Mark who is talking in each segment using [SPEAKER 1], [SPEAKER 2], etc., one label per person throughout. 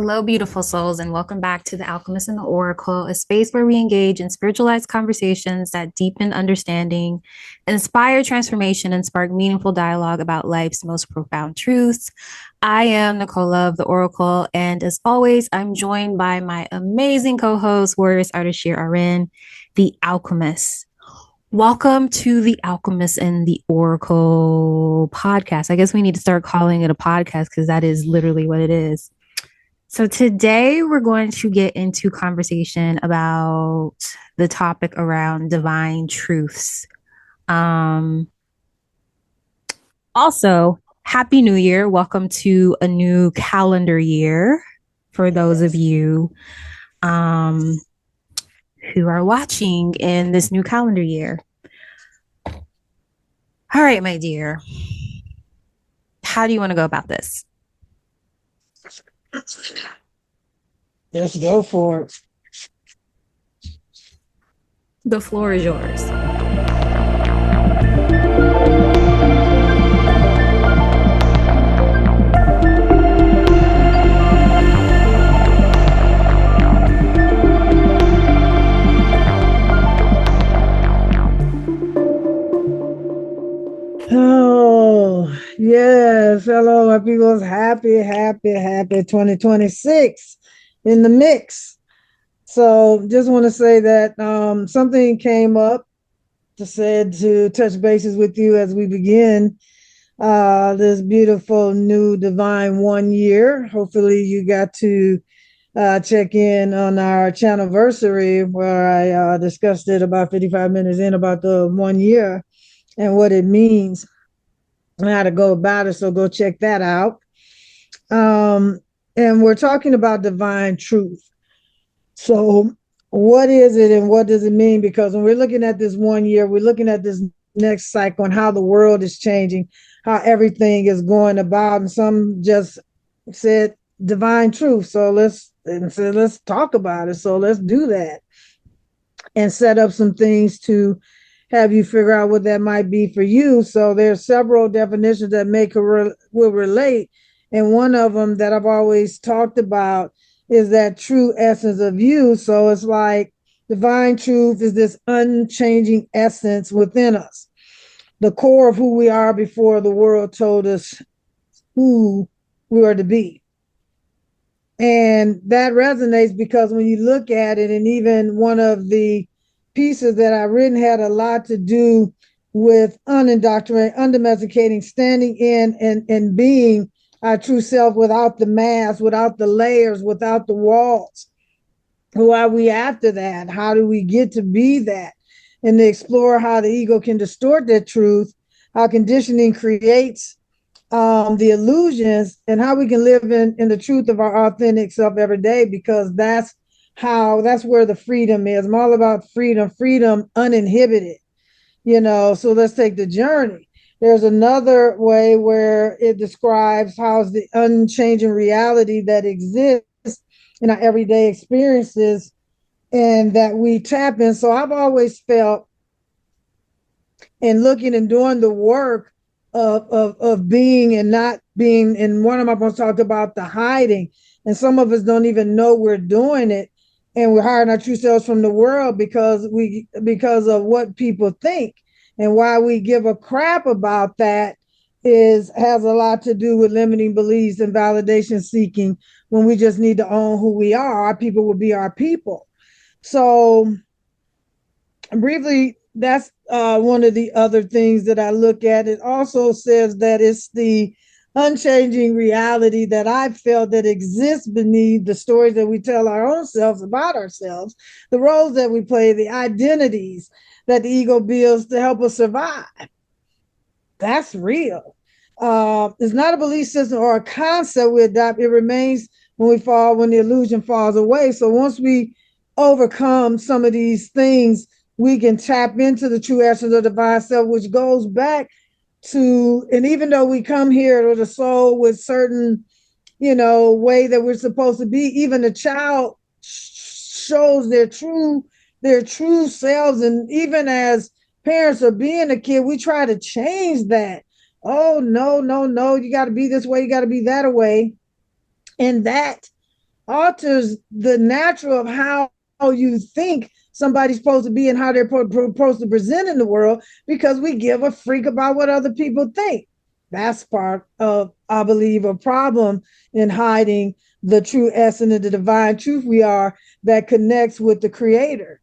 [SPEAKER 1] Hello, beautiful souls, and welcome back to the Alchemist and the Oracle, a space where we engage in spiritualized conversations that deepen understanding, inspire transformation, and spark meaningful dialogue about life's most profound truths. I am Nicole of the Oracle, and as always, I'm joined by my amazing co-host, Warrioress Ardeshir the Alchemist. Welcome to the Alchemist and the Oracle podcast. I guess we need to start calling it a podcast because that is literally what it is. So today we're going to get into conversation about the topic around divine truths. Um, Also, Happy New Year. Welcome to a new calendar year for those of you um, who are watching in this new calendar year. All right, my dear. How do you want to go about this?
[SPEAKER 2] Let's go for it.
[SPEAKER 1] The floor is yours.
[SPEAKER 2] Oh, yes. Hello, my people's happy 2026 in the mix. So just want to say that something came up to touch bases with you as we begin this beautiful new divine 1 year. Hopefully you got to check in on our channelversary where I discussed it about 55 minutes in about the 1 year and what it means and how to go about it. So go check that out. And we're talking about divine truth. So what is it and what does it mean? Because when we're looking at this 1 year, we're looking at this next cycle and how the world is changing, how everything is going about. And some just said divine truth. So let's talk about it. So let's do that and set up some things to have you figure out what that might be for you. So there's several definitions that will relate. And one of them that I've always talked about is that true essence of you. So it's like divine truth is this unchanging essence within us, the core of who we are before the world told us who we are to be. And that resonates because when you look at it, and even one of the pieces that I written had a lot to do with unindoctrinating, undomesticating, standing in and being our true self without the mask, without the layers, without the walls. Who are we after that? How do we get to be that? And to explore how the ego can distort that truth, how conditioning creates the illusions, and how we can live in the truth of our authentic self every day, because that's where the freedom is. I'm all about freedom uninhibited, so let's take the journey. There's another way where it describes how's the unchanging reality that exists in our everyday experiences and that we tap in. So I've always felt in looking and doing the work of being and not being, and one of my posts talked about the hiding, and some of us don't even know we're doing it, and we're hiding our true selves from the world because of what people think. And why we give a crap about that has a lot to do with limiting beliefs and validation seeking, when we just need to own who we are. Our people will be our people. So briefly, that's one of the other things that I look at. It also says that it's the unchanging reality that I felt that exists beneath the stories that we tell our own selves about ourselves, the roles that we play, the identities that the ego builds to help us survive. That's real. It's not a belief system or a concept we adopt. It remains when the illusion falls away. So once we overcome some of these things, we can tap into the true essence of the divine self, which goes back to, and even though we come here to the soul with certain, way that we're supposed to be, even the child shows their true selves. And even as parents or being a kid, we try to change that. Oh, no, you got to be this way, you got to be that way. And that alters the natural of how you think somebody's supposed to be and how they're supposed to present in the world, because we give a freak about what other people think. That's part of, I believe, a problem in hiding the true essence of the divine truth we are, that connects with the creator,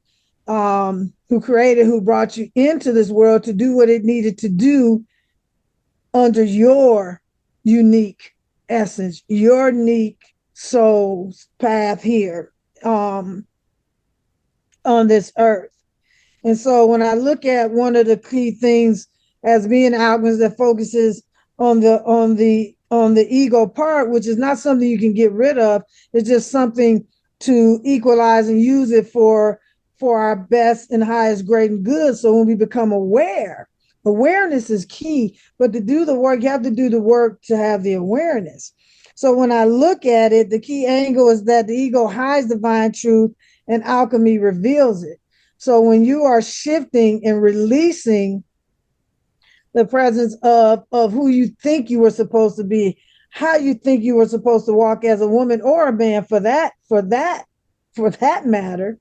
[SPEAKER 2] who created, who brought you into this world to do what it needed to do under your unique essence, your unique soul's path here, um, on this earth. And so when I look at one of the key things as being alchemist, that focuses on the ego part, which is not something you can get rid of, it's just something to equalize and use it for our best and highest great and good. So when we become aware, awareness is key, but to do the work, you have to do the work to have the awareness. So when I look at it, the key angle is that the ego hides divine truth and alchemy reveals it. So when you are shifting and releasing the presence of who you think you were supposed to be, how you think you were supposed to walk as a woman or a man, for that matter,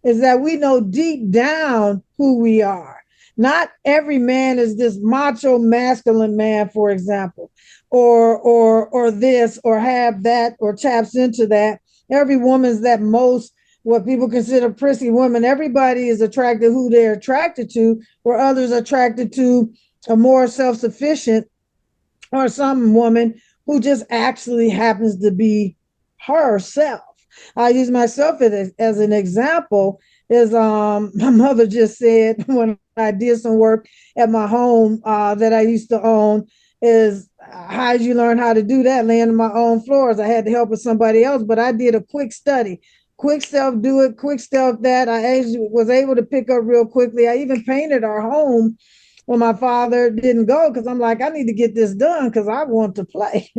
[SPEAKER 2] is that we know deep down who we are. Not every man is this macho masculine man, for example, or this, or have that, or taps into that. Every woman's that most what people consider prissy woman. Everybody is attracted who they're attracted to, or others are attracted to a more self-sufficient or some woman who just actually happens to be herself. I use myself as an example. Is my mother just said when I did some work at my home that I used to own, is how did you learn how to do that? Laying on my own floors. I had to help with somebody else, but I did a quick study, quick self do it, quick self that. I actually was able to pick up real quickly. I even painted our home when my father didn't go, because I'm like, I need to get this done because I want to play.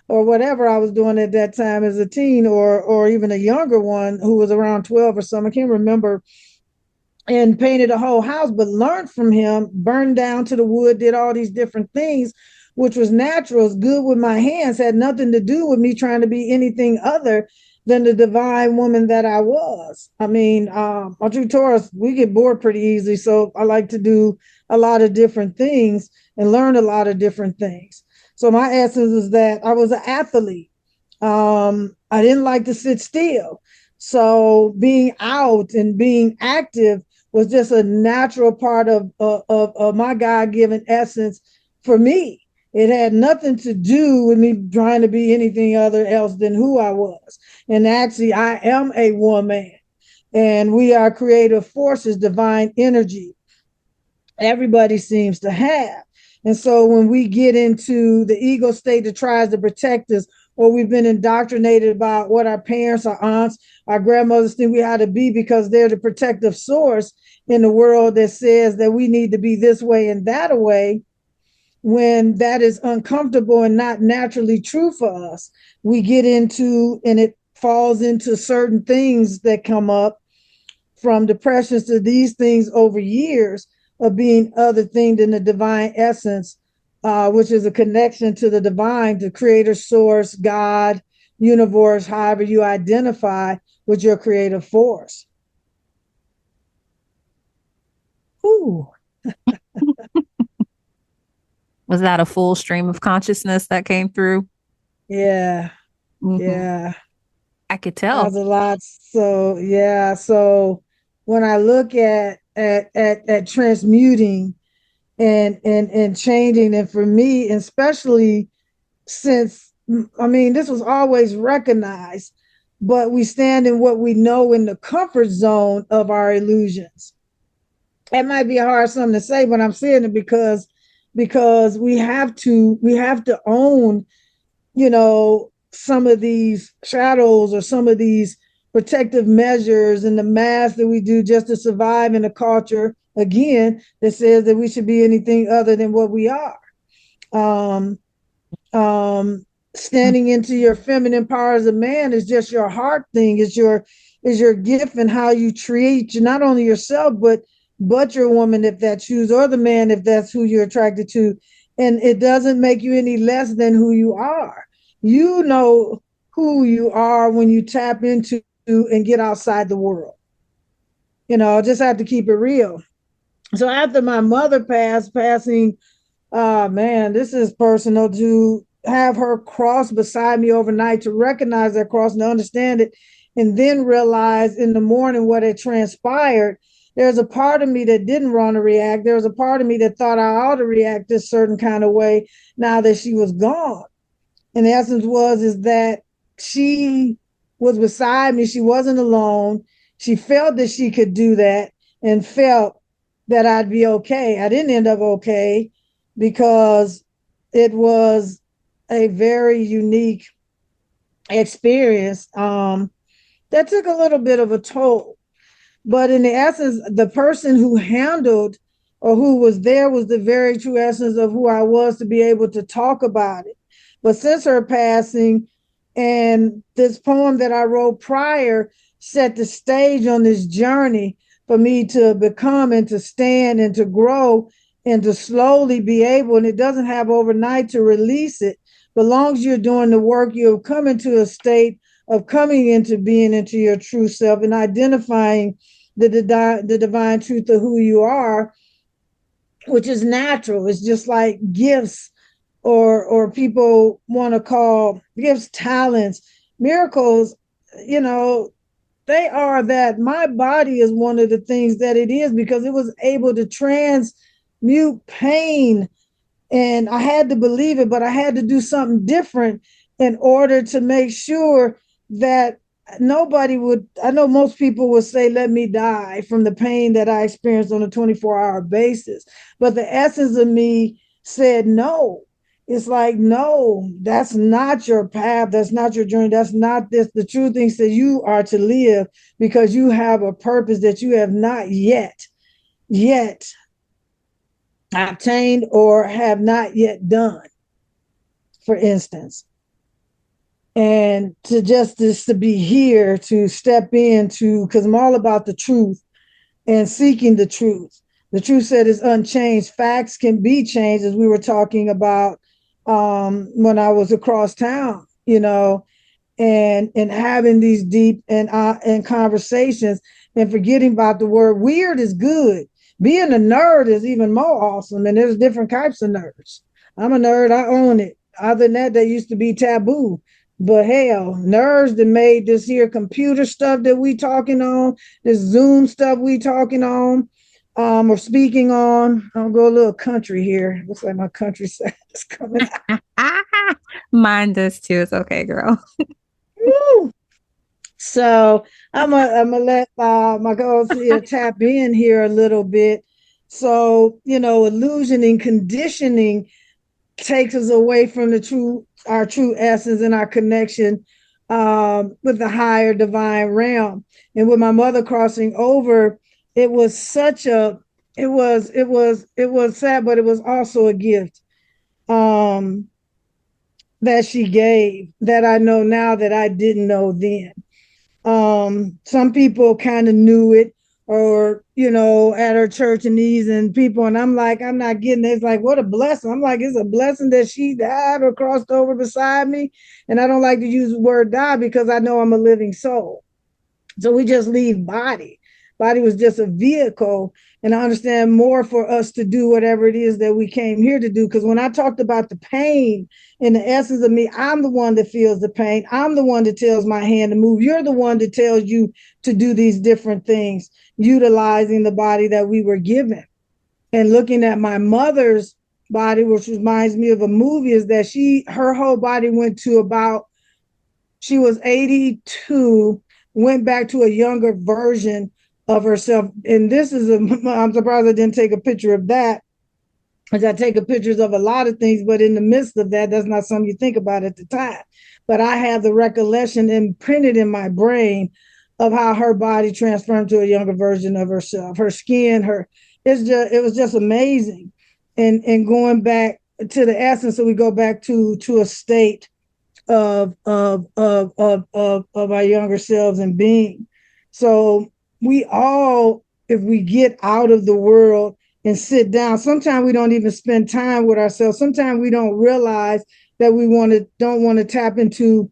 [SPEAKER 2] Or whatever I was doing at that time as a teen, or even a younger one who was around 12 or something. I can't remember. And painted a whole house, but learned from him, burned down to the wood, did all these different things, which was natural. It's good with my hands, had nothing to do with me trying to be anything other than the divine woman that I was. I mean, I'm true Taurus, we get bored pretty easily. So I like to do a lot of different things and learn a lot of different things. So my essence is that I was an athlete. I didn't like to sit still. So being out and being active was just a natural part of my God-given essence for me. It had nothing to do with me trying to be anything other else than who I was. And actually, I am a woman, and we are creative forces, divine energy. Everybody seems to have. And so when we get into the ego state that tries to protect us, or we've been indoctrinated about what our parents, our aunts, our grandmothers think we ought to be because they're the protective source in the world that says that we need to be this way and that way, when that is uncomfortable and not naturally true for us, we get into, and it falls into certain things that come up from depressions to these things over years of being other thing than the divine essence, which is a connection to the divine, the creator, source, God, universe, however you identify with your creative force. Ooh.
[SPEAKER 1] Was that a full stream of consciousness that came through?
[SPEAKER 2] Yeah.
[SPEAKER 1] Mm-hmm.
[SPEAKER 2] Yeah.
[SPEAKER 1] I could
[SPEAKER 2] That
[SPEAKER 1] tell.
[SPEAKER 2] was a lot. So yeah. So when I look at transmuting and changing, and for me, especially since, I mean, this was always recognized, but we stand in what we know in the comfort zone of our illusions. It might be a hard something to say, but I'm saying it because we have to own, some of these shadows or some of these protective measures and the mask that we do just to survive in a culture, again, that says that we should be anything other than what we are. Um, Standing into your feminine power as a man is just your heart thing, is your gift, and how you treat not only yourself but your woman, if that's you, or the man, if that's who you're attracted to. And it doesn't make you any less than who you are. You know who you are when you tap into and get outside the world. Just have to keep it real. So after my mother passing, man, this is personal, to have her cross beside me overnight, to recognize that cross and understand it, and then realize in the morning what had transpired. There's a part of me that didn't want to react. There was a part of me that thought I ought to react this certain kind of way now that she was gone. And the essence is that she was beside me. She wasn't alone. She felt that she could do that and felt that I'd be okay. I didn't end up okay because it was a very unique experience that took a little bit of a toll. But in the essence, the person who handled or who was there was the very true essence of who I was, to be able to talk about it. But since her passing, and this poem that I wrote prior set the stage on this journey for me to become and to stand and to grow and to slowly be able, and it doesn't have overnight to release it, but as long as you're doing the work, you'll come into a state of coming into being into your true self and identifying the divine truth of who you are, which is natural. It's just like gifts, or people want to call gifts, talents, miracles. You know, they are that. My body is one of the things that it is, because it was able to transmute pain, and I had to believe it, but I had to do something different in order to make sure that nobody would. I know most people would say, let me die from the pain that I experienced on a 24-hour basis. But the essence of me said, no. It's like, no, that's not your path. That's not your journey. That's not this. The true things that you are to live, because you have a purpose that you have not yet obtained or have not yet done, for instance. And to be here, to step into, because I'm all about the truth and seeking the truth. The truth said is unchanged. Facts can be changed, as we were talking about when I was across town, and having these deep and conversations, and forgetting about the word weird is good. Being a nerd is even more awesome, and there's different types of nerds. I'm a nerd. I own it. Other than that, they used to be taboo. But hell, nerds that made this here computer stuff that we talking on, this Zoom stuff we talking on, or speaking on. I'll go a little country here. Looks like my country side is coming out.
[SPEAKER 1] Mine does too. It's okay, girl.
[SPEAKER 2] Woo! So I'm gonna let my girls here tap in here a little bit. So, illusion and conditioning takes us away from our true essence and our connection with the higher divine realm. And with my mother crossing over, it was it was sad, but it was also a gift that she gave, that I know now that I didn't know then. Some people kind of knew it, or at her church and these and people, and I'm like, I'm not getting it. It's like, what a blessing. I'm like, it's a blessing that she died or crossed over beside me. And I don't like to use the word die, because I know I'm a living soul. So we just leave body. Body was just a vehicle, and I understand more for us to do whatever it is that we came here to do. Because when I talked about the pain, in the essence of me, I'm the one that feels the pain. I'm the one that tells my hand to move. You're the one that tells you to do these different things, utilizing the body that we were given. And looking at my mother's body, which reminds me of a movie, is that her whole body went to about, she was 82, went back to a younger version of herself. And I'm surprised I didn't take a picture of that, because I take pictures of a lot of things, but in the midst of that, that's not something you think about at the time. But I have the recollection imprinted in my brain of how her body transformed to a younger version of herself. Her skin, it was just amazing. And going back to the essence, so we go back to a state of our younger selves and being. So we all, if we get out of the world and sit down, sometimes we don't even spend time with ourselves. Sometimes we don't realize that we don't want to tap into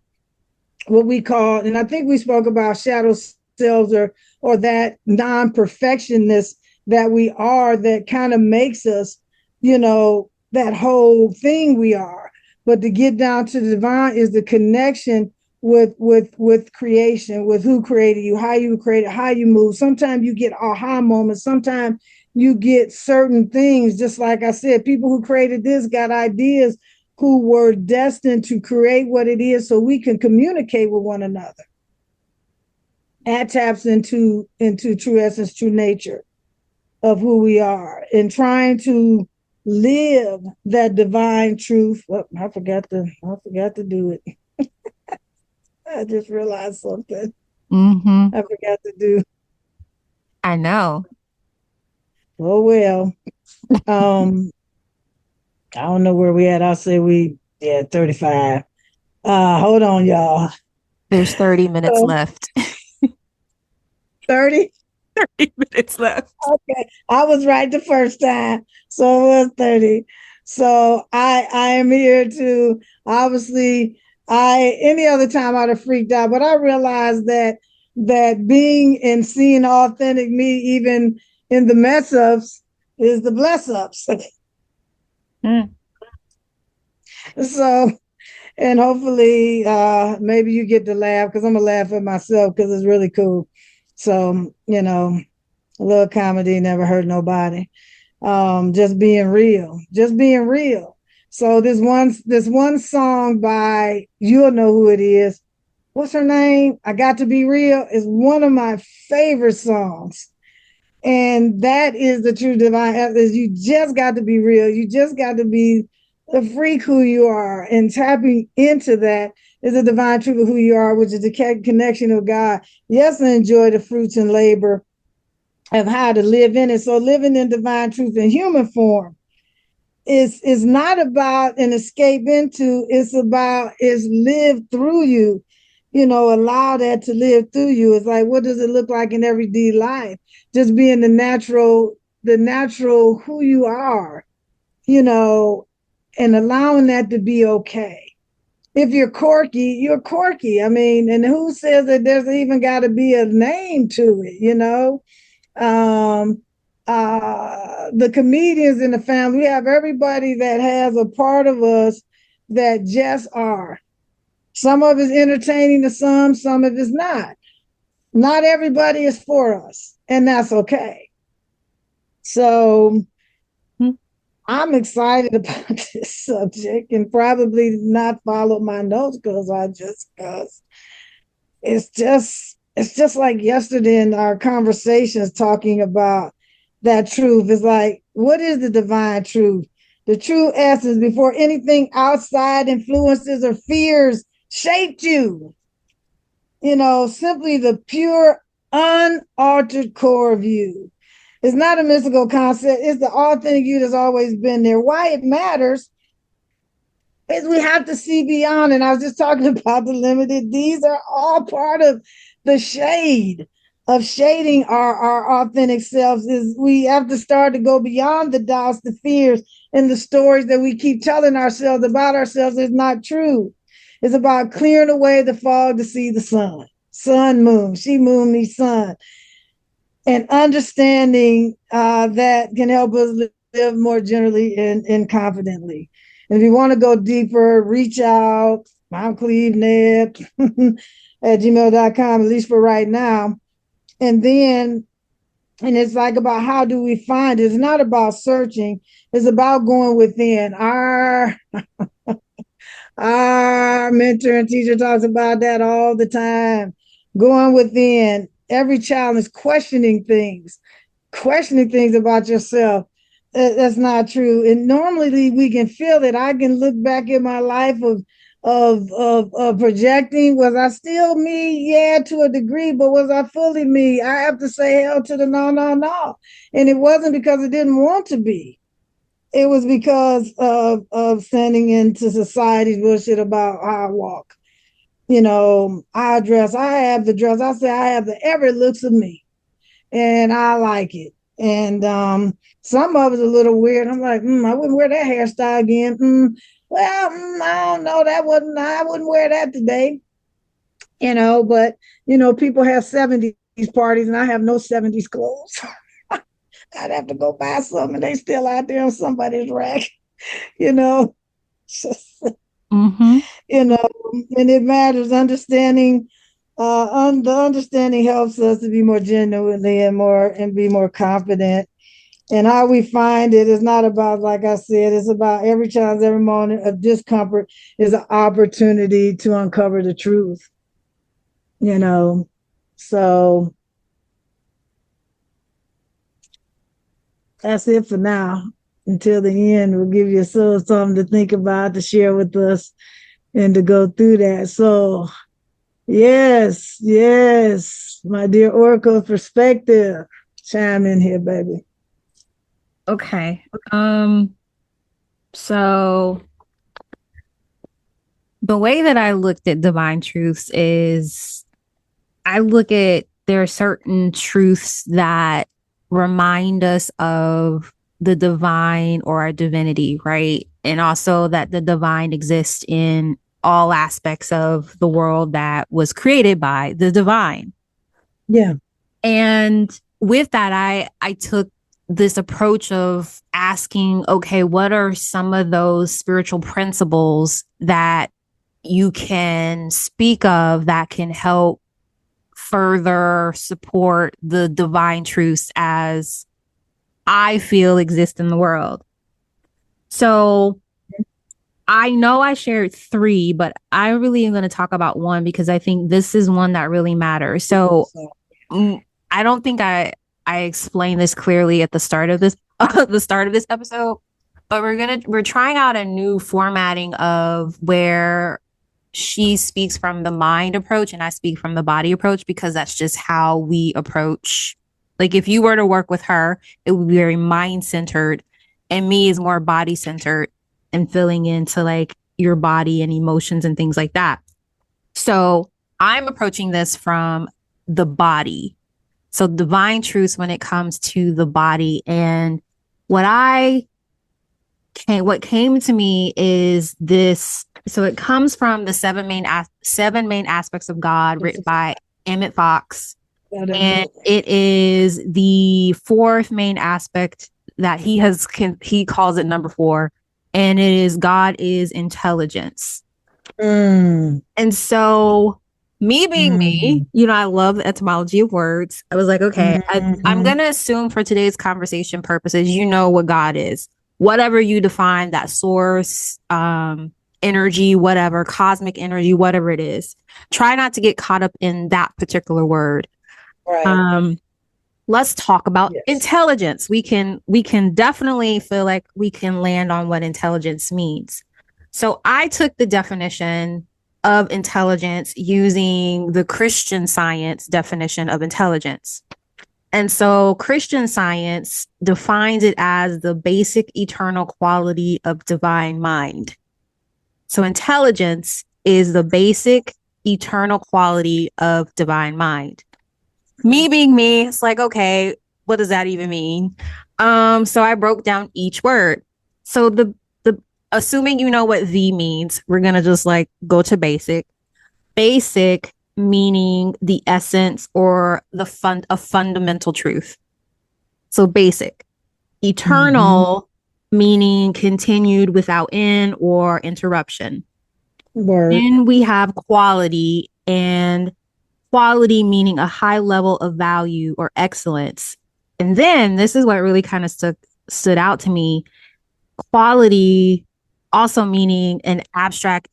[SPEAKER 2] what we call, and I think we spoke about shadow selves, or that non-perfectionness that we are, that kind of makes us, that whole thing we are. But to get down to the divine is the connection with creation, with who created you, how you created, how you move. Sometimes you get aha moments. Sometimes you get certain things. Just like I said, people who created this got ideas who were destined to create what it is so we can communicate with one another. That taps into true essence, true nature of who we are, and trying to live that divine truth. Oh, I forgot to do it. I just realized something.
[SPEAKER 1] Mm-hmm.
[SPEAKER 2] I forgot to do.
[SPEAKER 1] I know.
[SPEAKER 2] Oh well. Um, I don't know where we at. I'll say yeah, 35. Hold on, y'all.
[SPEAKER 1] There's 30 minutes
[SPEAKER 2] So
[SPEAKER 1] left.
[SPEAKER 2] 30.
[SPEAKER 1] 30 minutes left.
[SPEAKER 2] Okay, I was right the first time, so it was 30. So I am here to, obviously, I any other time I'd have freaked out, but I realized that being and seeing authentic me, even in the mess ups, is the bless ups.
[SPEAKER 1] Mm.
[SPEAKER 2] So, and hopefully maybe you get to laugh, because I'm gonna laugh at myself because it's really cool. So, a little comedy never hurt nobody. Just being real, just being real. So this one song by, you'll know who it is. What's her name? I Got to Be Real is one of my favorite songs. And that is the true divine essence. You just got to be real. You just got to be the freak who you are. And tapping into that is the divine truth of who you are, which is the connection with God. Yes, and enjoy the fruits and labor of how to live in it. So living in divine truth in human form is not about an escape into, is live through you. Allow that to live through you. It's like, what does it look like in everyday life? Just being the natural who you are, and allowing that to be okay. If you're quirky, you're quirky. I mean, and who says that there's even got to be a name to it? um, the comedians in the family. We have everybody that has a part of us that just are. Some of it's entertaining to some of it's not. Not everybody is for us, and that's okay. So
[SPEAKER 1] Mm.
[SPEAKER 2] I'm excited about this subject, and probably not follow my notes because it's just like yesterday in our conversations talking about that truth. It's like, what is the divine truth? The true essence before anything outside influences or fears shaped you. Simply the pure, unaltered core of you. It's not a mystical concept. It's the authentic you that's always been there. Why it matters is we have to see beyond. And I was just talking about the limited. These are all part of the shade of shading our authentic selves. Is we have to start to go beyond the doubts, the fears, and the stories that we keep telling ourselves about ourselves is not true. It's about clearing away the fog to see the sun. Sun, moon, she, moon, me, sun. And understanding that can help us live more generally and confidently. And if you want to go deeper, reach out. I'm CleveNet at gmail.com, at least for right now. And then, and it's like about how do we find it? It's not about searching, it's about going within. Our mentor and teacher talks about that all the time. Going within, every challenge, questioning things about yourself. That's not true. And normally we can feel it. I can look back at my life of projecting. Was I still me? Yeah, to a degree, but was I fully me? I have to say hell to the no, no, no. And it wasn't because I didn't want to be. It was because of standing into society's bullshit about how I walk. I dress. I have the dress. I say I have the every looks of me, and I like it. And some of it's a little weird. I'm like, I wouldn't wear that hairstyle again. Well, I don't know. That wasn't. I wouldn't wear that today. but people have 70s parties and I have no 70s clothes. I'd have to go buy some and they still out there on somebody's rack, you know.
[SPEAKER 1] Mm-hmm.
[SPEAKER 2] you know, and it matters. Understanding, the understanding helps us to be more genuinely and be more confident. And how we find it is not about, like I said, it's about every chance, every moment of discomfort is an opportunity to uncover the truth. You know, so that's it for now. Until the end, we'll give you something to think about, to share with us, and to go through that. So, yes, yes, my dear Oracle perspective, chime in here, baby.
[SPEAKER 1] Okay. So the way that I looked at divine truths is I look at there are certain truths that remind us of the divine or our divinity, right? And also that the divine exists in all aspects of the world that was created by the divine.
[SPEAKER 2] Yeah.
[SPEAKER 1] And with that, I took this approach of asking, okay, what are some of those spiritual principles that you can speak of that can help further support the divine truths as I feel exist in the world? So I know I shared three, but I really am going to talk about one because I think this is one that really matters. So I don't think I explained this clearly at the start of this the start of this episode, but we're trying out a new formatting of where she speaks from the mind approach and I speak from the body approach because that's just how we approach. Like if you were to work with her, it would be very mind centered, and me is more body centered and filling into like your body and emotions and things like that. So I'm approaching this from the body. So divine truths when it comes to the body. And what came to me is this. So it comes from the seven main aspects of God, written by Emmett Fox. And it is the fourth main aspect that he calls it number 4. And it is God is intelligence. And so me being me, I love the etymology of words. I was like, okay, I'm going to assume for today's conversation purposes, you know what God is. Whatever you define, that source, energy, whatever, cosmic energy, whatever it is. Try not to get caught up in that particular word.
[SPEAKER 2] Right.
[SPEAKER 1] Let's talk about intelligence. We can definitely feel like we can land on what intelligence means. So I took the definition of intelligence using the Christian Science definition of intelligence. And so Christian Science defines it as the basic eternal quality of divine mind. So intelligence is the basic eternal quality of divine mind. Me being me, it's like, okay, what does that even mean? So I broke down each word. So the assuming you know what the means, we're gonna just like go to basic. Basic meaning the essence or a fundamental truth. So basic. Eternal meaning continued without end or interruption. Then we have quality, and quality meaning a high level of value or excellence. And then this is what really kind of stood out to me. Quality also meaning an abstract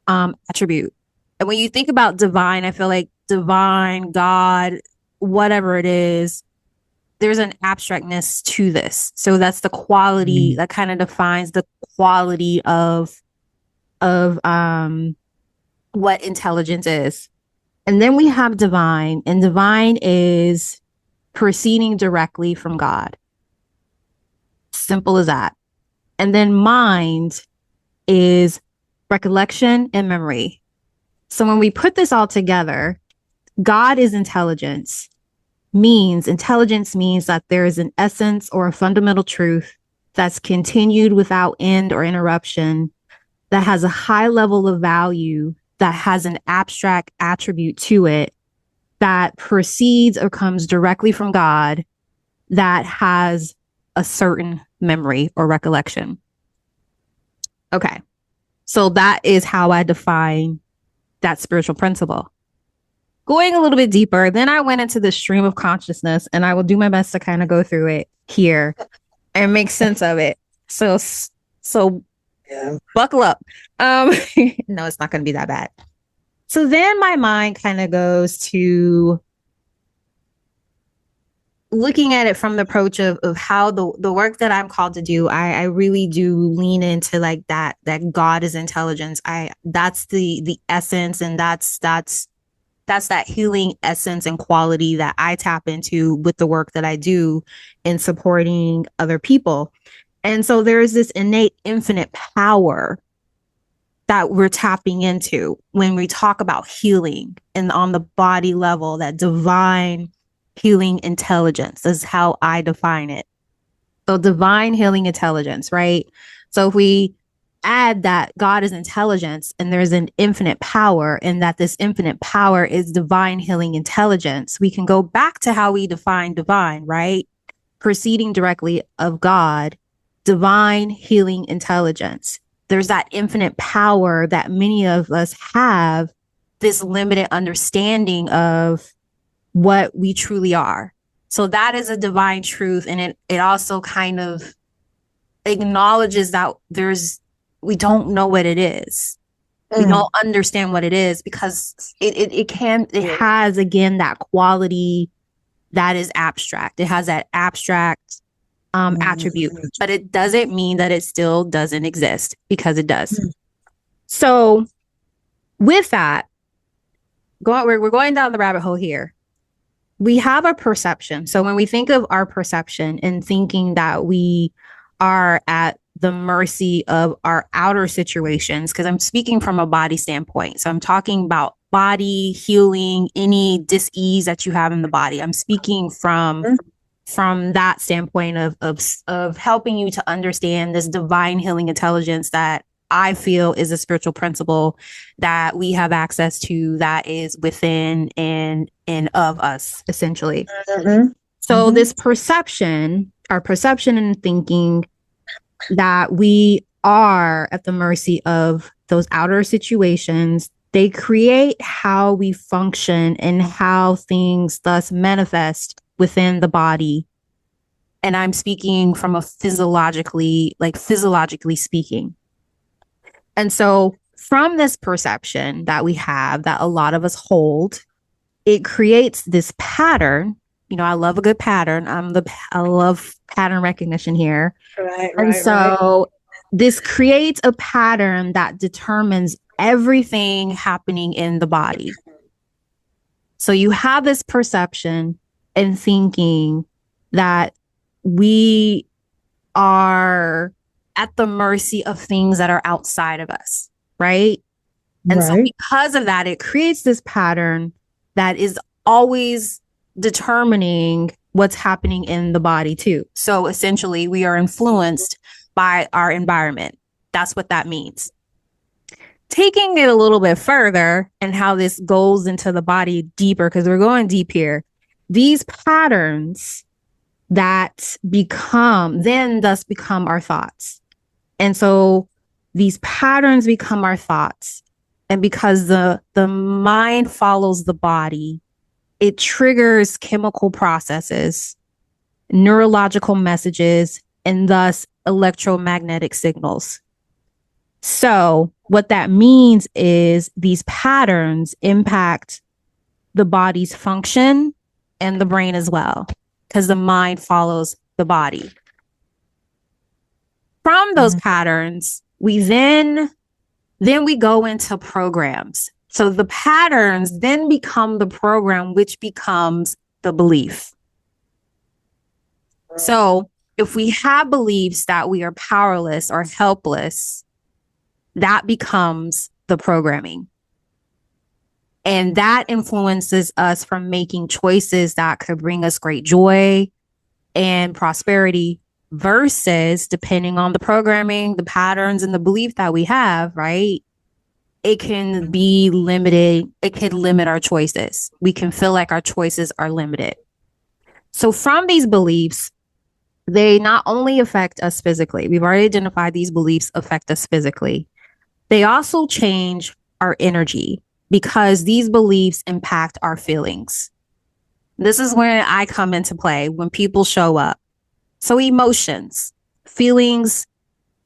[SPEAKER 1] attribute. And when you think about divine, I feel like divine, God, whatever it is, there's an abstractness to this. So that's the quality that kind of defines the quality of what intelligence is. And then we have divine, and divine is proceeding directly from God. Simple as that. And then mind is recollection and memory. So when we put this all together, God is intelligence. Intelligence means that there is an essence or a fundamental truth that's continued without end or interruption, that has a high level of value that has an abstract attribute to it that proceeds or comes directly from God that has a certain memory or recollection. Okay. So that is how I define that spiritual principle. Going a little bit deeper, then I went into the stream of consciousness, and I will do my best to kind of go through it here and make sense of it. So yeah. Buckle up. No, it's not going to be that bad. So then my mind kind of goes to looking at it from the approach of how the work that I'm called to do, I really do lean into like that God is intelligence. That's the essence, and that's that healing essence and quality that I tap into with the work that I do in supporting other people. And so there is this innate infinite power that we're tapping into when we talk about healing, and on the body level, that divine healing intelligence is how I define it. So divine healing intelligence, right? So if we add that God is intelligence and there's an infinite power, and that this infinite power is divine healing intelligence, we can go back to how we define divine, right? Proceeding directly of God, divine healing intelligence. There's that infinite power that many of us have this limited understanding of what we truly are. So that is a divine truth. And it also kind of acknowledges that we don't know what it is. We don't understand what it is, because it has, again, that quality that is abstract. It has that abstract attribute, but it doesn't mean that it still doesn't exist, because it does. So with that, we're going down the rabbit hole here. We have a perception. So when we think of our perception and thinking that we are at the mercy of our outer situations, because I'm speaking from a body standpoint. So I'm talking about body healing, any dis-ease that you have in the body. I'm speaking from that standpoint of helping you to understand this divine healing intelligence that I feel is a spiritual principle that we have access to, that is within and of us, essentially. So this perception, our perception and thinking that we are at the mercy of those outer situations, they create how we function and how things thus manifest within the body. And I'm speaking from a physiologically speaking. And so from this perception that we have, that a lot of us hold, it creates this pattern. You know, I love a good pattern. I love pattern recognition here. Right. This creates a pattern that determines everything happening in the body. So you have this perception and thinking that we are at the mercy of things that are outside of us, right? And so because of that, it creates this pattern that is always determining what's happening in the body too. So essentially, we are influenced by our environment. That's what that means. Taking it a little bit further and how this goes into the body deeper, because we're going deep here. These patterns that thus become our thoughts. And so these patterns become our thoughts. And because the mind follows the body, it triggers chemical processes, neurological messages, and thus electromagnetic signals. So what that means is these patterns impact the body's function and the brain as well, because the mind follows the body. From those patterns, we then we go into programs. So the patterns then become the program, which becomes the belief. So if we have beliefs that we are powerless or helpless, that becomes the programming. And that influences us from making choices that could bring us great joy and prosperity, versus, depending on the programming, the patterns, and the belief that we have, right? it can be limited. It can limit our choices. We can feel like our choices are limited. So from these beliefs, they not only affect us physically, we've already identified these beliefs affect us physically. They also change our energy because these beliefs impact our feelings. This is where I come into play when people show up. So emotions, feelings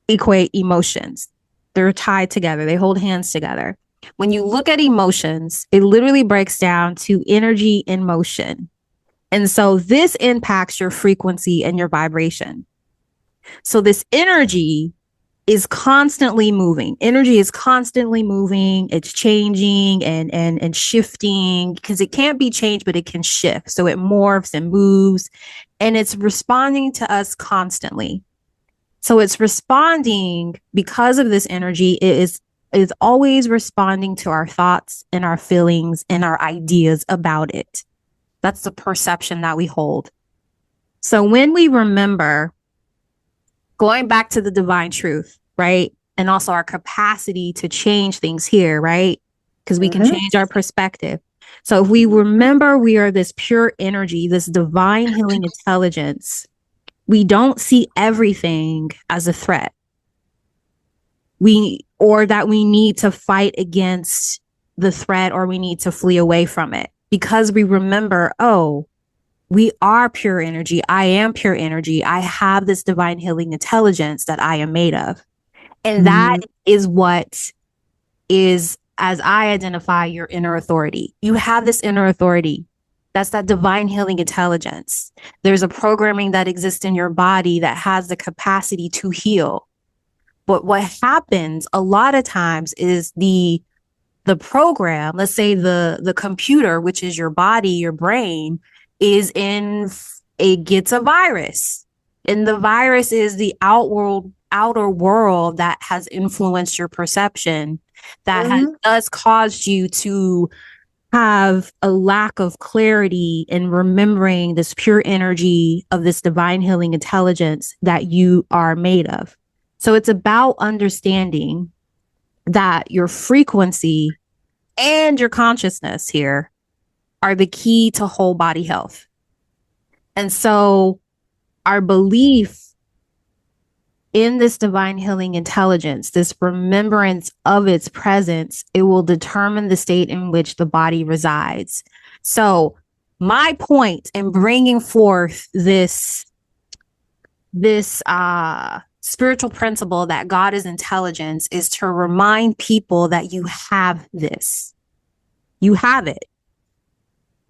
[SPEAKER 1] equate emotions. They're tied together. They hold hands together. When you look at emotions, it literally breaks down to energy in motion. And so this impacts your frequency and your vibration. So this energy is constantly moving. Energy is constantly moving. It's changing and shifting because it can't be changed, but it can shift. So it morphs and moves and it's responding to us constantly. So it's responding because of this energy. It is always responding to our thoughts and our feelings and our ideas about it. That's the perception that we hold. So when we remember going back to the divine truth, right? And also our capacity to change things here, right? Because we can change our perspective. So if we remember we are this pure energy, this divine healing intelligence, we don't see everything as a threat. Or that we need to fight against the threat or we need to flee away from it because we remember, oh, we are pure energy. I am pure energy. I have this divine healing intelligence that I am made of. And that is what is, as I identify, your inner authority. You have this inner authority. That's that divine healing intelligence. There's a programming that exists in your body that has the capacity to heal. But what happens a lot of times is the program, let's say the computer, which is your body, your brain, it gets a virus. And the virus is the outer world that has influenced your perception, that has caused you to have a lack of clarity in remembering this pure energy of this divine healing intelligence that you are made of. So it's about understanding that your frequency and your consciousness here are the key to whole body health. And so our belief in this divine healing intelligence, this remembrance of its presence, it will determine the state in which the body resides. So my point in bringing forth this spiritual principle that God is intelligence is to remind people that you have this. You have it.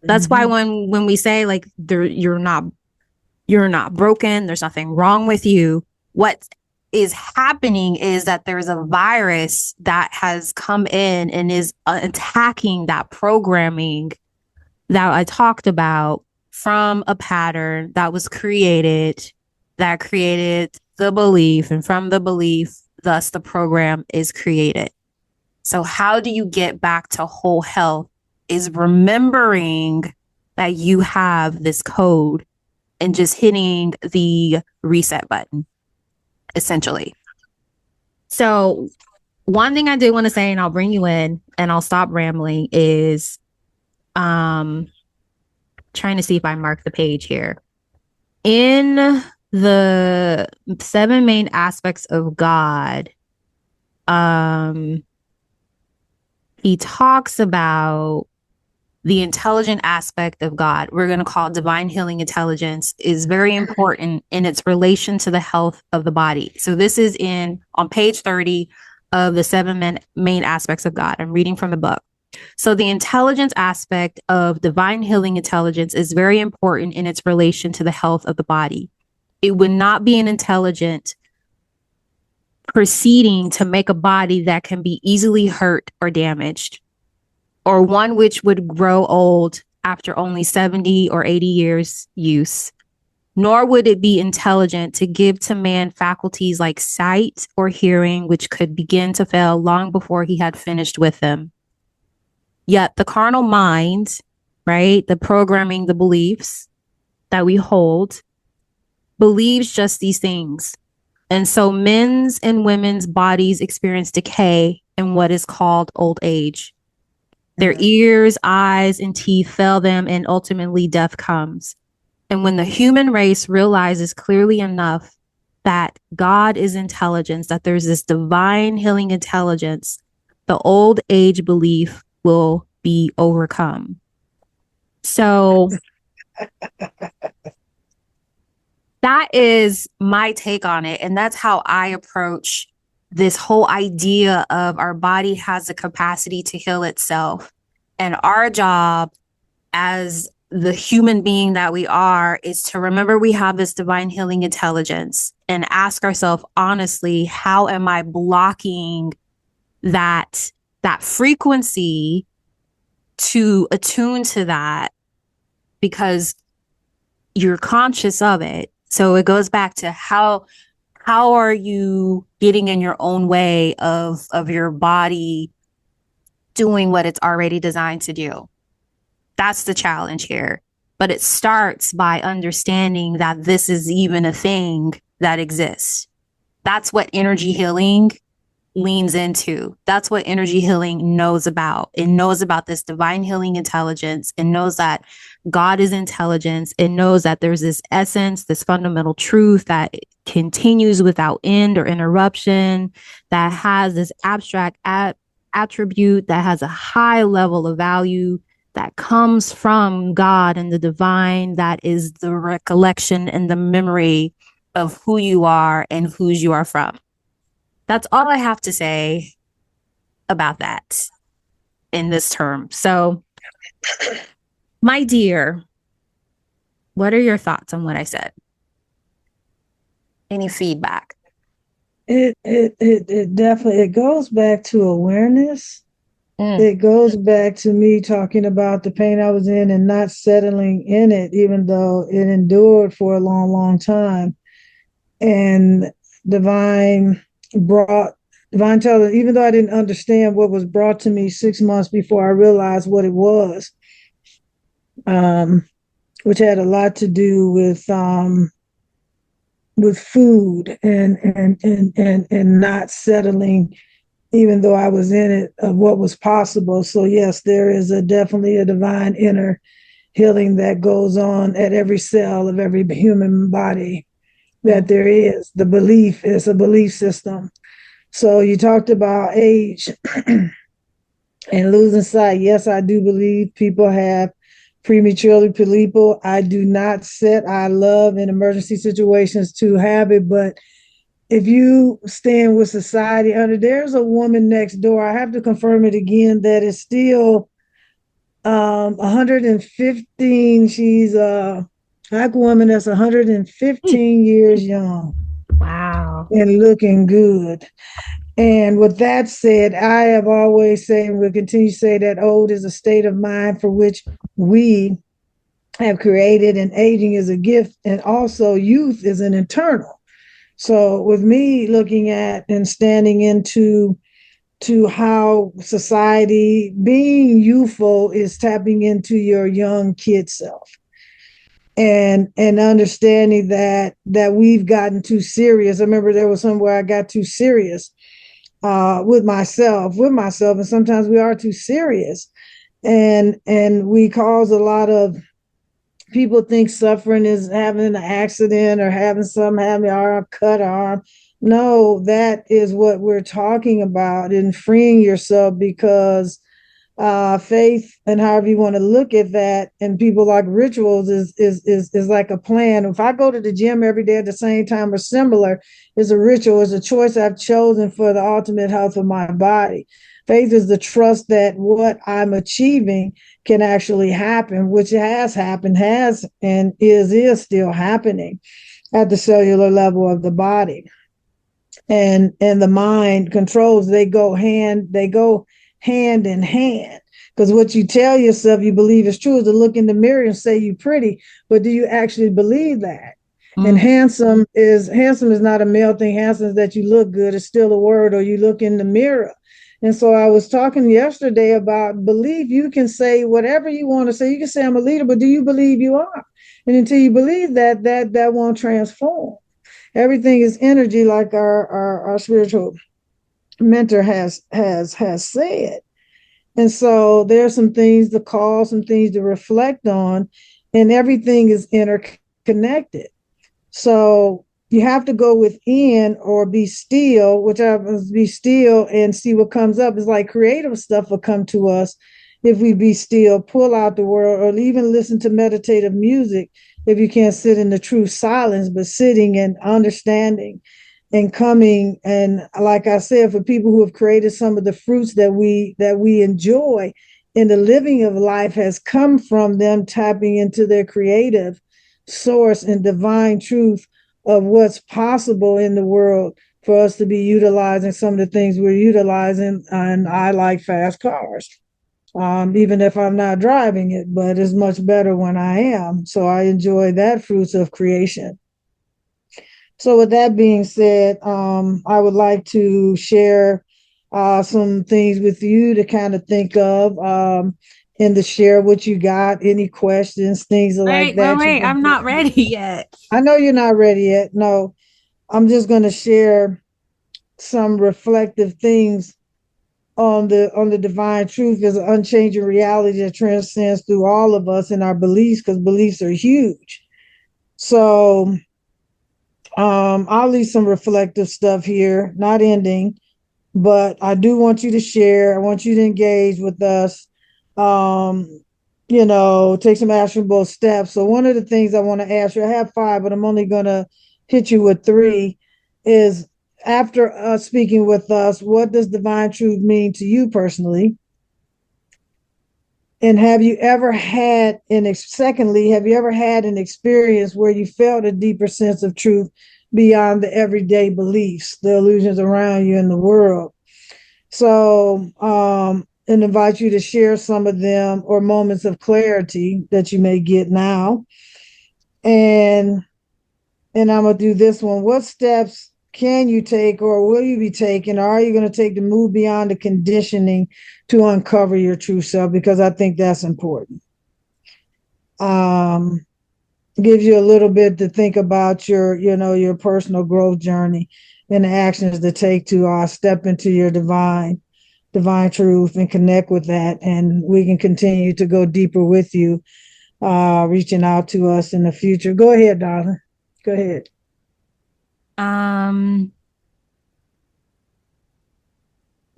[SPEAKER 1] That's why when we say like you're not broken, there's nothing wrong with you. What is happening is that there's a virus that has come in and is attacking that programming that I talked about from a pattern that was created, that created the belief, and from the belief, thus the program is created. So how do you get back to whole health is remembering that you have this code and just hitting the reset button, essentially. So one thing I do want to say, and I'll bring you in and I'll stop rambling, is trying to see if I mark the page here. In the 7 main aspects of God, he talks about the intelligent aspect of God, we're going to call divine healing intelligence, is very important in its relation to the health of the body. So this is on page 30 of the 7 main aspects of God. I'm reading from the book. So the intelligence aspect of divine healing intelligence is very important in its relation to the health of the body. It would not be an intelligent proceeding to make a body that can be easily hurt or damaged, or one which would grow old after only 70 or 80 years use. Nor would it be intelligent to give to man faculties like sight or hearing, which could begin to fail long before he had finished with them. Yet the carnal mind, right, the programming, the beliefs that we hold, believes just these things. And so men's and women's bodies experience decay in what is called old age. Their
[SPEAKER 2] Mm.
[SPEAKER 1] ears, eyes, and teeth fail them, and ultimately death comes. And when the human race realizes clearly enough that God is intelligence, that there's this divine healing intelligence, the old age belief will be overcome. So that is my take on it. And that's how I approach this whole idea of our body has the capacity to heal itself. And our job as the human being that we are is to remember we have this divine healing intelligence and ask ourselves honestly, how am I blocking that frequency to attune to that, because you're conscious of it. So it goes back to how are you getting in your own way of your body doing what it's already designed to do? That's the challenge here. But it starts by understanding that this is even a thing that exists. That's what energy healing leans into. That's what energy healing knows about. It knows about this divine healing intelligence. It knows that God is intelligence. It knows that there's this essence, this fundamental truth that continues without end or interruption, that has this abstract attribute that has a high level of value that comes from God and the divine, that is the recollection and the memory of who you are and whose you are from. That's all I have to say about that in this term. So, my dear, what are your thoughts on what I said? Any feedback?
[SPEAKER 2] It definitely, it goes back to awareness. It goes back to me talking about the pain I was in and not settling in it, even though it endured for a long, long time. And divine brought divine intelligence, even though I didn't understand what was brought to me 6 months before I realized what it was, which had a lot to do with food and not settling, even though I was in it, of what was possible. So yes, there is definitely a divine inner healing that goes on at every cell of every human body, that there is. The belief is a belief system. So you talked about age and losing sight. Yes, I do believe people have prematurely people. I do not set, I love in emergency situations to have it, but if you stand with society under, there's a woman next door. I have to confirm it again, that is still 115. She's a black woman that's 115 years young.
[SPEAKER 1] Wow.
[SPEAKER 2] And looking good. And with that said, I have always said, and will continue to say, that old is a state of mind for which we have created, and aging is a gift, and also youth is an internal. So with me looking at and standing into how society being youthful is tapping into your young kid self, and understanding that we've gotten too serious. I remember there was somewhere I got too serious with myself, and sometimes we are too serious, and we cause a lot of people think suffering is having an accident or having having our cut arm. No, that is what we're talking about in freeing yourself, because faith, and however you want to look at that, and people like rituals is like a plan. If I go to the gym every day at the same time or similar, is a ritual, is a choice I've chosen for the ultimate health of my body. Faith is the trust that what I'm achieving can actually happen, which has happened, has and is still happening at the cellular level of the body. And the mind controls, they go hand in hand. Because what you tell yourself you believe is true is to look in the mirror and say you're pretty, but do you actually believe that? And handsome is not a male thing. Handsome is that you look good. It's still a word, or you look in the mirror. And so I was talking yesterday about belief. You can say whatever you want to say. You can say I'm a leader, but do you believe you are? And until you believe that, that won't transform. Everything is energy, like our spiritual mentor has said. And so there's some things to call, some things to reflect on, and everything is interconnected. So you have to go within or be still, which happens be still and see what comes up. It's like creative stuff will come to us if we be still, pull out the world, or even listen to meditative music if you can't sit in the true silence, but sitting and understanding and coming. And like I said, for people who have created some of the fruits that we enjoy in the living of life has come from them tapping into their creative source and divine truth of what's possible in the world for us to be utilizing some of the things we're utilizing. And I like fast cars, even if I'm not driving it, but it's much better when I am. So I enjoy that fruits of creation. So with that being said, I would like to share some things with you to kind of think of, and to share what you got, any questions, things like
[SPEAKER 1] Wait, wait,
[SPEAKER 2] that. You
[SPEAKER 1] wait.
[SPEAKER 2] can
[SPEAKER 1] I'm not ready yet.
[SPEAKER 2] I know you're not ready yet. No, I'm just going to share some reflective things on the divine truth as an unchanging reality that transcends through all of us and our beliefs, because beliefs are huge. So I'll leave some reflective stuff here, not ending, but I do want you to share. I want you to engage with us. Um, take some actionable steps. So one of the things I want to ask you, I have five, but I'm only gonna hit you with three, is after speaking with us, what does divine truth mean to you personally? And secondly, have you ever had an experience where you felt a deeper sense of truth beyond the everyday beliefs, the illusions around you in the world? So, and invite you to share some of them or moments of clarity that you may get now. And I'm gonna do this one. What steps can you take or will you be taking? Or are you going to take to move beyond the conditioning to uncover your true self? Because I think that's important. Um, Gives you a little bit to think about your personal growth journey and the actions to take to step into your divine truth and connect with that. And we can continue to go deeper with you, reaching out to us in the future. Go ahead, darling. Go ahead.
[SPEAKER 1] Um,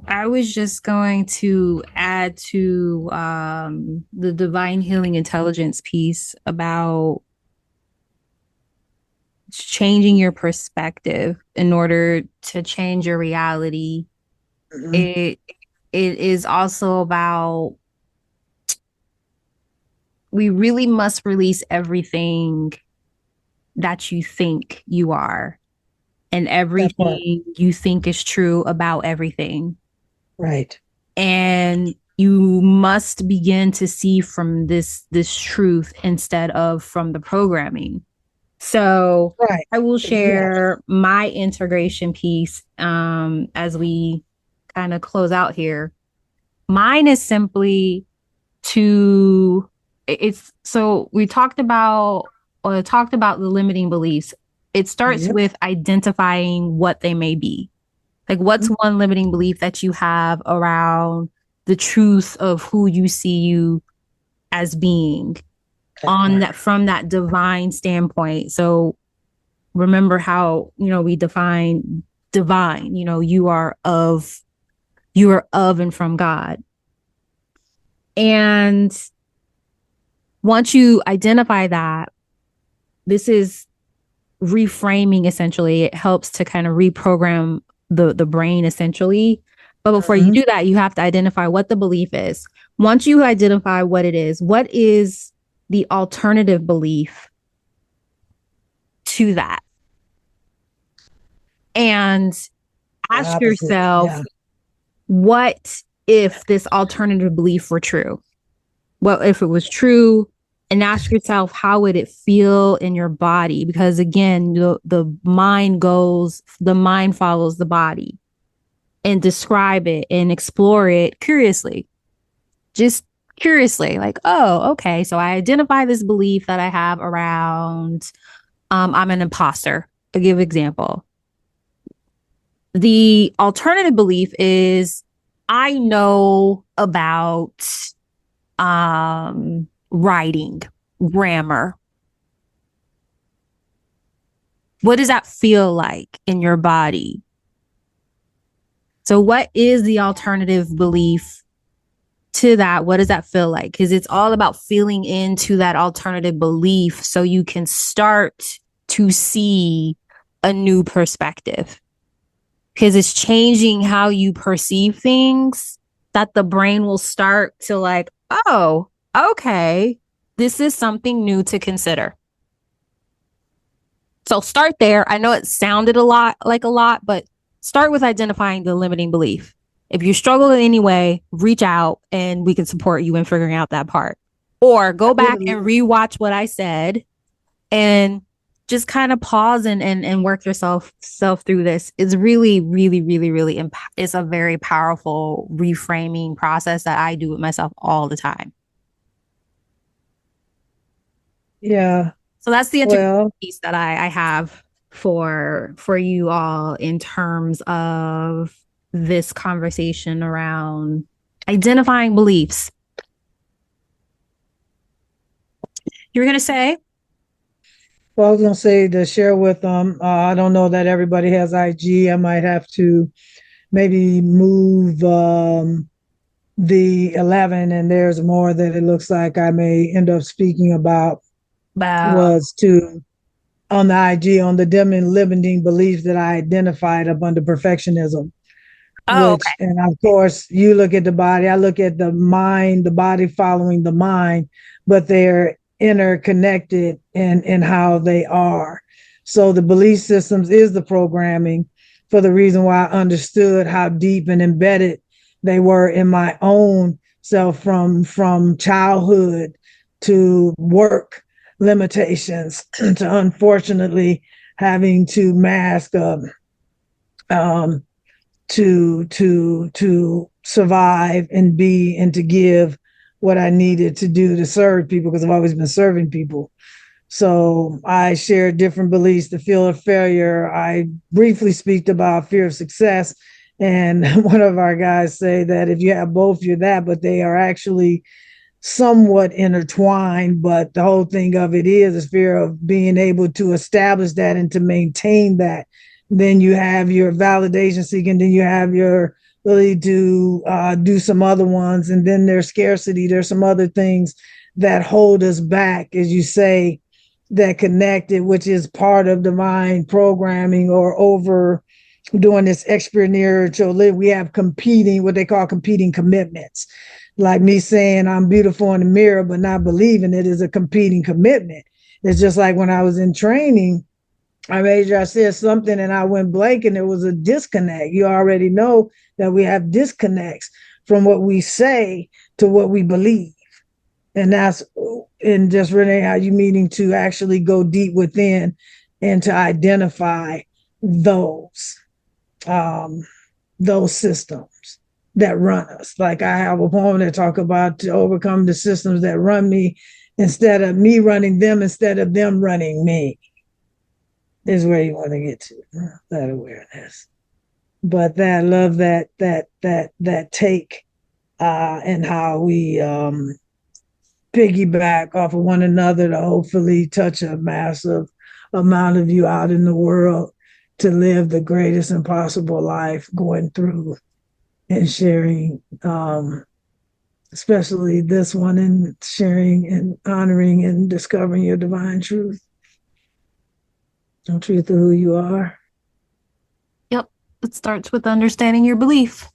[SPEAKER 1] I was just going to add to the divine healing intelligence piece about changing your perspective in order to change your reality.
[SPEAKER 2] Mm-hmm.
[SPEAKER 1] It is also about we really must release everything that you think you are and
[SPEAKER 2] That part.
[SPEAKER 1] everything you think is true about everything.
[SPEAKER 2] Right.
[SPEAKER 1] And you must begin to see from this truth instead of from the programming. So
[SPEAKER 2] Right.
[SPEAKER 1] I will
[SPEAKER 2] Yes.
[SPEAKER 1] share my integration piece as we kind of close out here. Mine is simply to it's so we talked about the limiting beliefs. It starts
[SPEAKER 2] Yep.
[SPEAKER 1] with identifying what they may be. Like, what's one limiting belief that you have around the truth of who you see you as being
[SPEAKER 2] That
[SPEAKER 1] on
[SPEAKER 2] part.
[SPEAKER 1] that from that divine standpoint? So remember how, we define divine, you are of and from God. And once you identify that, this is reframing essentially. It helps to kind of reprogram the brain essentially. But before you
[SPEAKER 2] Mm-hmm.
[SPEAKER 1] do that, you have to identify what the belief is. Once you identify what is the alternative belief to that? And
[SPEAKER 2] The
[SPEAKER 1] ask
[SPEAKER 2] opposite.
[SPEAKER 1] yourself,
[SPEAKER 2] Yeah.
[SPEAKER 1] what if this alternative belief were true? Well, if it was true, and ask yourself, how would it feel in your body? Because again, the mind follows the body, and describe it and explore it curiously, just curiously, like, oh, okay. So I identify this belief that I have around, I'm an imposter, to give example. The alternative belief is I know about writing, grammar. What does that feel like in your body? So, what is the alternative belief to that? What does that feel like? Because it's all about feeling into that alternative belief so you can start to see a new perspective. Because it's changing how you perceive things that the brain will start to like, oh, okay, this is something new to consider. So start there. I know it sounded a lot, but start with identifying the limiting belief. If you struggle in any way, reach out and we can support you in figuring out that part. Or go back and rewatch what I said and just kind of pause and work yourself through this. It's really, really, really, really, it's a very powerful reframing process that I do with myself all the time.
[SPEAKER 2] Yeah.
[SPEAKER 1] So that's the piece that I have for you all in terms of this conversation around identifying beliefs. You were going to say?
[SPEAKER 2] Well, I was going to say to share with them, I don't know that everybody has IG. I might have to maybe move the 11, and there's more that it looks like I may end up speaking about. Was to on the IG on the dim and limiting beliefs that I identified up under perfectionism. Which, okay. And of course, you look at the body, I look at the mind, the body following the mind, but they're interconnected in how they are. So the belief systems is the programming for the reason why I understood how deep and embedded they were in my own self from childhood to work limitations to unfortunately having to mask to survive and be and to give what I needed to do to serve people because I've always been serving people. So I share different beliefs, the fear of failure. I briefly speak about fear of success. And one of our guys say that if you have both, you're that, but they are actually somewhat intertwined. But the whole thing of it is fear of being able to establish that and to maintain that. Then you have your validation seeking, then you have your ability to do some other ones. And then there's scarcity. There's some other things that hold us back, as you say, that connected, which is part of divine programming or over doing this experiential live. We have competing, what they call competing commitments. Like me saying I'm beautiful in the mirror, but not believing it is a competing commitment. It's just like when I was in training, I said something and I went blank and there was a disconnect. You already know that we have disconnects from what we say to what we believe. And that's in just Renee, how you meaning to actually go deep within and to identify those systems that run us. Like I have a poem that talk about to overcome the systems that run me instead of me running them, instead of them running me. Is where you want to get to that awareness. But that love that take and how we piggyback off of one another to hopefully touch a massive amount of you out in the world to live the greatest and possible life, going through and sharing, especially this one, and sharing and honoring and discovering your divine truth. Truth of who you are.
[SPEAKER 1] Yep. It starts with understanding your belief.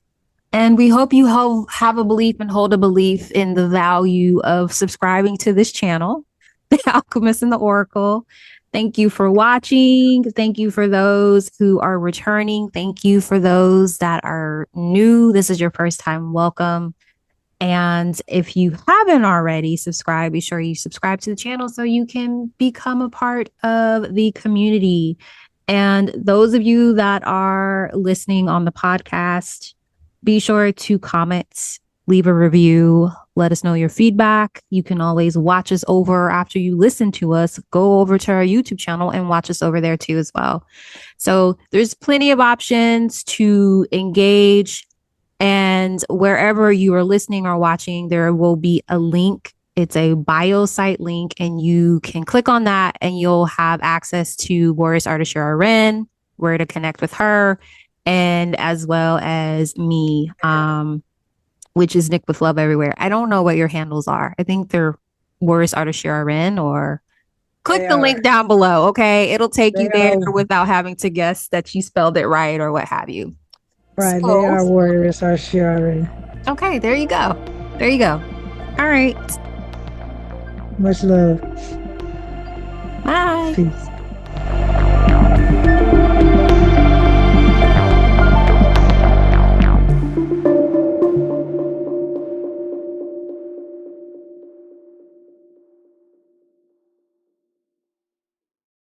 [SPEAKER 1] And we hope you have a belief and hold a belief in the value of subscribing to this channel, The Alchemist and the Oracle. Thank you for watching. Thank you for those who are returning. Thank you for those that are new. This is your first time. Welcome. And if you haven't already subscribed, be sure you subscribe to the channel so you can become a part of the community. And those of you that are listening on the podcast, be sure to comment leave a review, let us know your feedback. You can always watch us over after you listen to us. Go over to our YouTube channel and watch us over there too as well. So there's plenty of options to engage. And wherever you are listening or watching, there will be a link. It's a bio site link, and you can click on that and you'll have access to Warrioress Ardeshir Ren, where to connect with her, and as well as me, which is Nick with Love Everywhere. I don't know what your handles are. I think they're Warrioress Ardeshir Ren, or click the link down below. Okay. It'll take you there without having to guess that you spelled it right or what have you.
[SPEAKER 2] Right. So, they are Warrioress Ardeshir.
[SPEAKER 1] Okay. There you go. There you go. All right.
[SPEAKER 2] Much love.
[SPEAKER 1] Bye.
[SPEAKER 2] Peace.